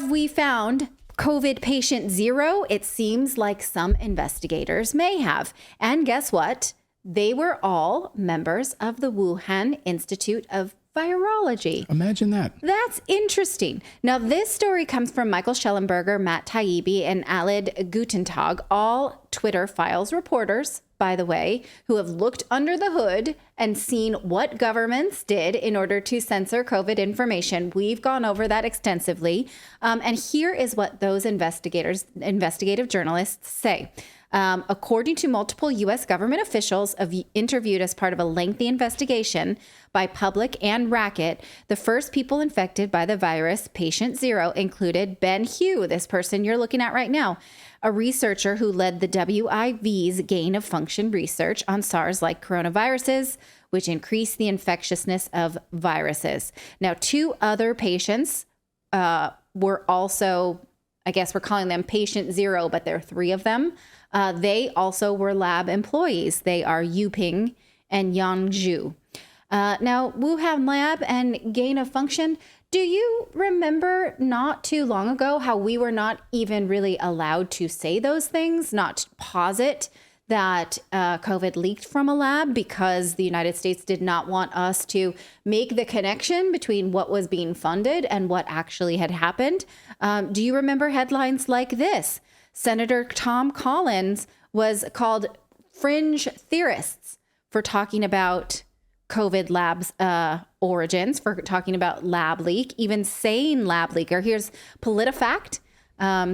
Have we found COVID patient zero? It seems like some investigators may have. And guess what? They were all members of the Wuhan Institute of Virology. Imagine that. That's interesting. Now, this story comes from Michael Schellenberger, Matt Taibbi, and Alid Gutentag, all Twitter Files reporters, by the way, who have looked under the hood and seen what governments did in order to censor COVID information. We've gone over that extensively. And here is what those investigative journalists say. According to multiple U.S. government officials interviewed as part of a lengthy investigation by Public and Racket, the first people infected by the virus, patient zero, included Ben Hugh, this person you're looking at right now, a researcher who led the WIV's gain of function research on SARS-like coronaviruses, which increase the infectiousness of viruses. Now, 2 other patients were also, I guess we're calling them patient zero, but there are 3 of them. They also were lab employees. They are Yuping and Yang Zhu. Now, Wuhan lab and gain of function. Do you remember not too long ago how we were not even really allowed to say those things, not posit that COVID leaked from a lab because the United States did not want us to make the connection between what was being funded and what actually had happened? Do you remember headlines like this? Senator Tom Collins was called fringe theorists for talking about COVID labs origins, for talking about lab leak, even saying lab leaker. Here's PolitiFact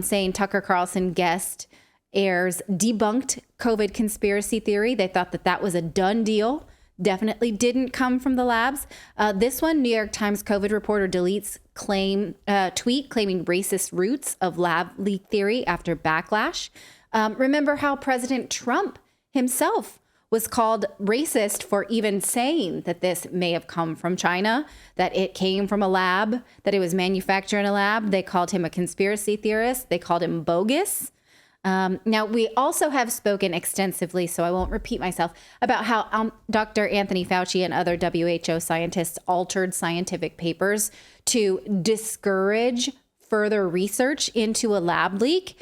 saying Tucker Carlson guest airs debunked COVID conspiracy theory. They thought that that was a done deal. Definitely didn't come from the labs. This one, New York Times COVID reporter deletes tweet claiming racist roots of lab leak theory after backlash. Remember how President Trump himself was called racist for even saying that this may have come from China, that it came from a lab, that it was manufactured in a lab. They called him a conspiracy theorist. They called him bogus. Now, we also have spoken extensively, so I won't repeat myself, about how Dr. Anthony Fauci and other WHO scientists altered scientific papers to discourage further research into a lab leak.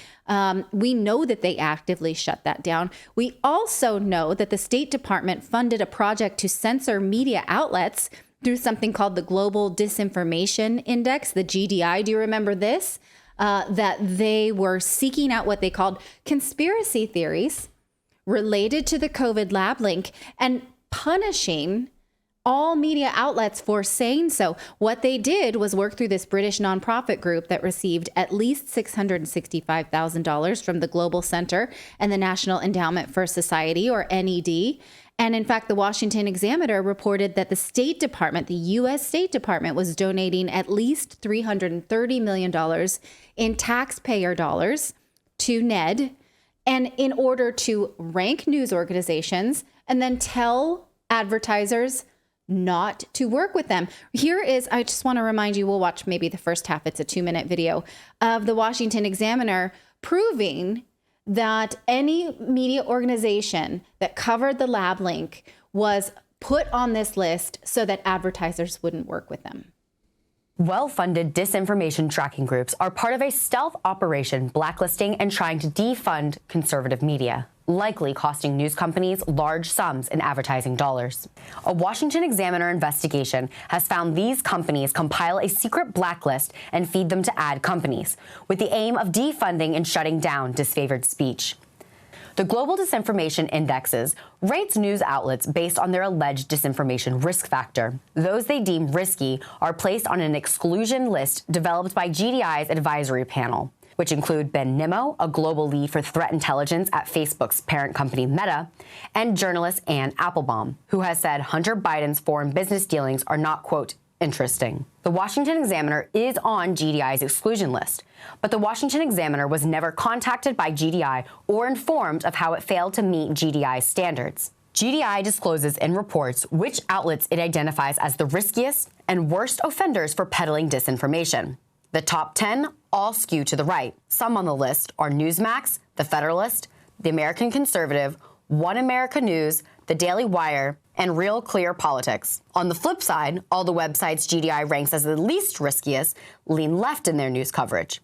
We know that they actively shut that down. We also know that the State Department funded a project to censor media outlets through something called the Global Disinformation Index, the GDI. Do you remember this? That they were seeking out what they called conspiracy theories related to the COVID lab link and punishing all media outlets for saying so. What they did was work through this British nonprofit group that received at least $665,000 from the Global Center and the National Endowment for Society, or NED. And in fact, the Washington Examiner reported that the State Department, the U.S. State Department, was donating at least $330 million in taxpayer dollars to NED, and in order to rank news organizations and then tell advertisers not to work with them. Here is, I just want to remind you, we'll watch maybe the first half. It's a 2-minute video of the Washington Examiner proving that any media organization that covered the lab link was put on this list so that advertisers wouldn't work with them. Well-funded disinformation tracking groups are part of a stealth operation blacklisting and trying to defund conservative media, likely costing news companies large sums in advertising dollars. A Washington Examiner investigation has found these companies compile a secret blacklist and feed them to ad companies, with the aim of defunding and shutting down disfavored speech. The Global Disinformation Indexes rates news outlets based on their alleged disinformation risk factor. Those they deem risky are placed on an exclusion list developed by GDI's advisory panel, which include Ben Nimmo, a global lead for threat intelligence at Facebook's parent company Meta, and journalist Ann Applebaum, who has said Hunter Biden's foreign business dealings are not, quote, interesting. The Washington Examiner is on GDI's exclusion list, but the Washington Examiner was never contacted by GDI or informed of how it failed to meet GDI's standards. GDI discloses in reports which outlets it identifies as the riskiest and worst offenders for peddling disinformation. The top 10 all skew to the right. Some on the list are Newsmax, The Federalist, The American Conservative, One America News, The Daily Wire, and real clear politics. On the flip side, all the websites GDI ranks as the least riskiest lean left in their news coverage.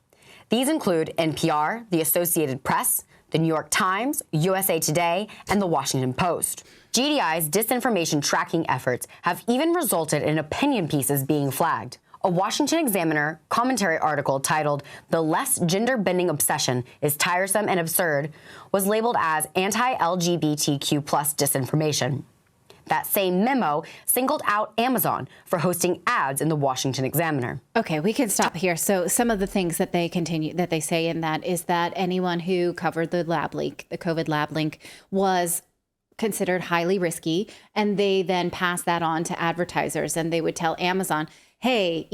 These include NPR, the Associated Press, the New York Times, USA Today, and the Washington Post. GDI's disinformation tracking efforts have even resulted in opinion pieces being flagged. A Washington Examiner commentary article titled "The Less Gender-Bending Obsession is Tiresome and Absurd" was labeled as anti-LGBTQ+ disinformation. That same memo singled out Amazon for hosting ads in the Washington Examiner. Okay, we can stop here. So some of the things that they say in that is that anyone who covered the lab leak, the COVID lab leak, was considered highly risky, and they then pass that on to advertisers, and they would tell Amazon, hey,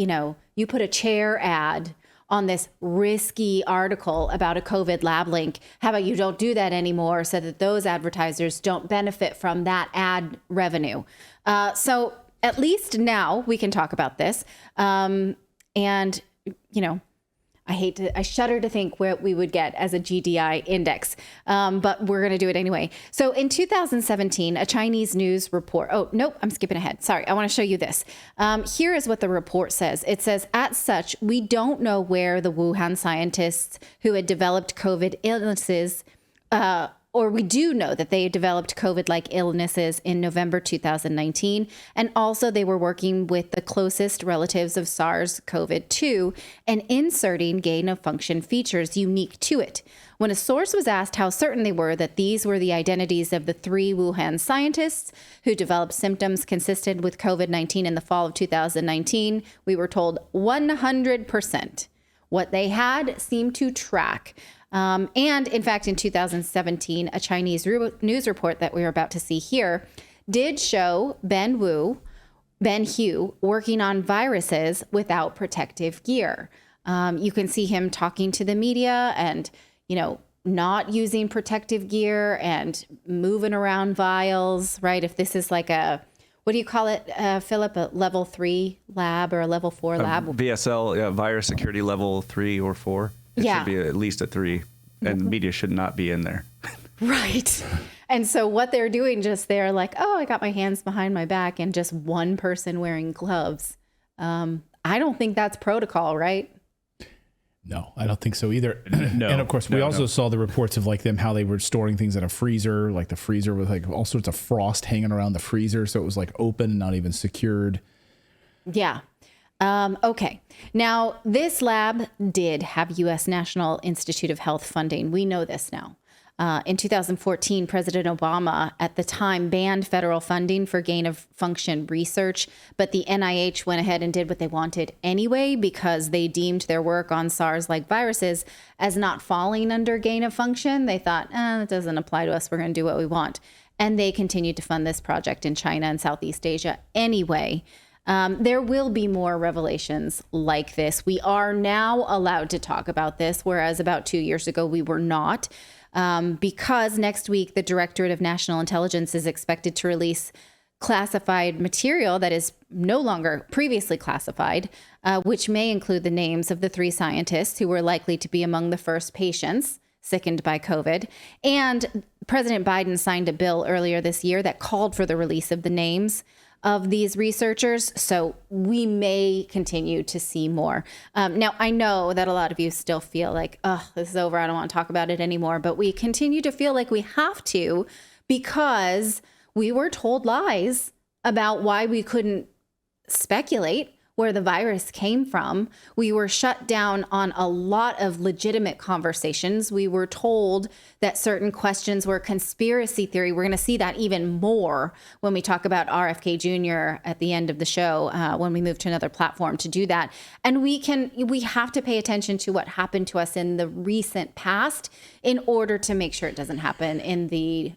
you put a chair ad on this risky article about a COVID lab link. How about you don't do that anymore so that those advertisers don't benefit from that ad revenue? So at least now we can talk about this. I shudder to think where we would get as a GDI index, but we're going to do it anyway. So in 2017, a Chinese news report. Oh, nope, I'm skipping ahead. Sorry, I want to show you this. Here is what the report says. It says, as such, we don't know where the Wuhan scientists who had developed COVID illnesses, or we do know that they developed COVID-like illnesses in November 2019. And also they were working with the closest relatives of SARS-CoV-2 and inserting gain-of-function features unique to it. When a source was asked how certain they were that these were the identities of the 3 Wuhan scientists who developed symptoms consistent with COVID-19 in the fall of 2019, we were told 100%. What they had seemed to track. And in fact, in 2017, a Chinese news report that we're about to see here did show Ben Hu working on viruses without protective gear. You can see him talking to the media and, not using protective gear and moving around vials, right? If this is like what do you call it, Philip? A level 3 lab or a level 4 lab? VSL, virus security level 3 or 4. It should be at least a 3, and media should not be in there. Right. And so what they're doing, they're like, oh, I got my hands behind my back and just one person wearing gloves. I don't think that's protocol, right? No, I don't think so either. No, and of course, we also saw the reports of how they were storing things in a freezer, like the freezer with all sorts of frost hanging around the freezer. So it was open and not even secured. Yeah. Okay. Now, this lab did have U.S. National Institute of Health funding. We know this now. In 2014, President Obama at the time banned federal funding for gain-of-function research, but the NIH went ahead and did what they wanted anyway because they deemed their work on SARS-like viruses as not falling under gain-of-function. They thought, it doesn't apply to us. We're going to do what we want. And they continued to fund this project in China and Southeast Asia anyway. There will be more revelations like this. We are now allowed to talk about this, whereas about 2 years ago we were not, because next week the Directorate of National Intelligence is expected to release classified material that is no longer previously classified, which may include the names of the 3 scientists who were likely to be among the first patients sickened by COVID. And President Biden signed a bill earlier this year that called for the release of the names of these researchers. So we may continue to see more. Now, I know that a lot of you still feel like, oh, this is over. I don't want to talk about it anymore. But we continue to feel like we have to because we were told lies about why we couldn't speculate where the virus came from. We were shut down on a lot of legitimate conversations. We were told that certain questions were conspiracy theory. We're going to see that even more when we talk about RFK Jr. at the end of the show, when we move to another platform to do that. And we have to pay attention to what happened to us in the recent past in order to make sure it doesn't happen in the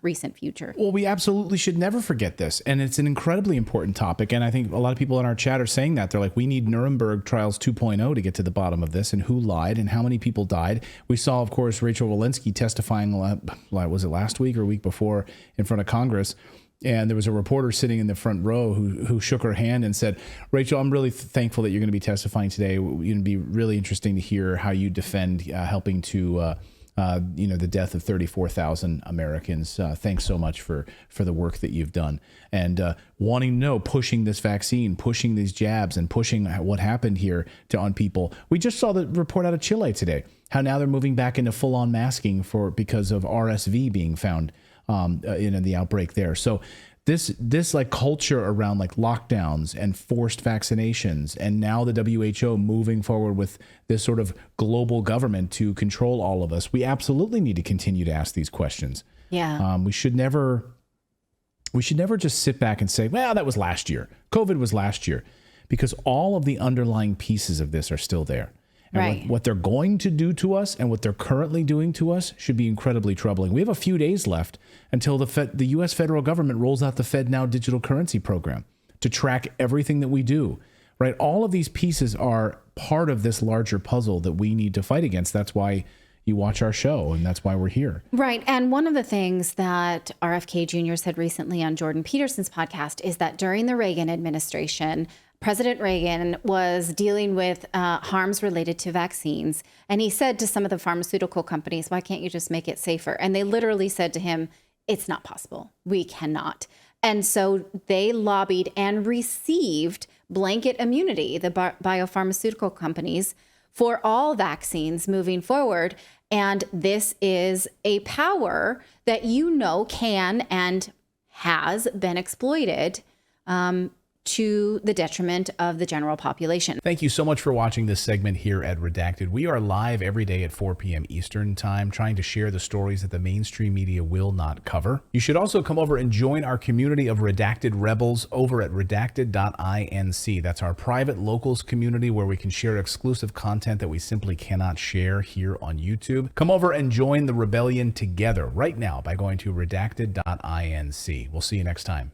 recent future. Well, we absolutely should never forget this. And it's an incredibly important topic. And I think a lot of people in our chat are saying that. They're like, we need Nuremberg trials 2.0 to get to the bottom of this and who lied and how many people died. We saw, of course, Rachel Walensky testifying, was it last week or week before, in front of Congress. And there was a reporter sitting in the front row who shook her hand and said, Rachel, I'm really thankful that you're going to be testifying today. It'd be really interesting to hear how you defend helping to the death of 34,000 Americans. Thanks so much for the work that you've done. And wanting to know, pushing this vaccine, pushing these jabs, and pushing what happened here on people. We just saw the report out of Chile today, how now they're moving back into full-on masking because of RSV being found in the outbreak there. So this like culture around like lockdowns and forced vaccinations, and now the WHO moving forward with this sort of global government to control all of us. We absolutely need to continue to ask these questions. Yeah. We should never just sit back and say, well, that was last year. COVID was last year, because all of the underlying pieces of this are still there. And right. what they're going to do to us and what they're currently doing to us should be incredibly troubling. We have a few days left until the U.S. federal government rolls out the FedNow digital currency program to track everything that we do, right? All of these pieces are part of this larger puzzle that we need to fight against. That's why you watch our show, and that's why we're here. Right. And one of the things that RFK Jr. said recently on Jordan Peterson's podcast is that during the Reagan administration, President Reagan was dealing with harms related to vaccines. And he said to some of the pharmaceutical companies, why can't you just make it safer? And they literally said to him, it's not possible. We cannot. And so they lobbied and received blanket immunity, the biopharmaceutical companies, for all vaccines moving forward. And this is a power that can and has been exploited to the detriment of the general population. Thank you so much for watching this segment here at Redacted. We are live every day at 4 p.m. Eastern Time, trying to share the stories that the mainstream media will not cover. You should also come over and join our community of Redacted Rebels over at redacted.inc. That's our private locals community where we can share exclusive content that we simply cannot share here on YouTube. Come over and join the rebellion together right now by going to redacted.inc. We'll see you next time.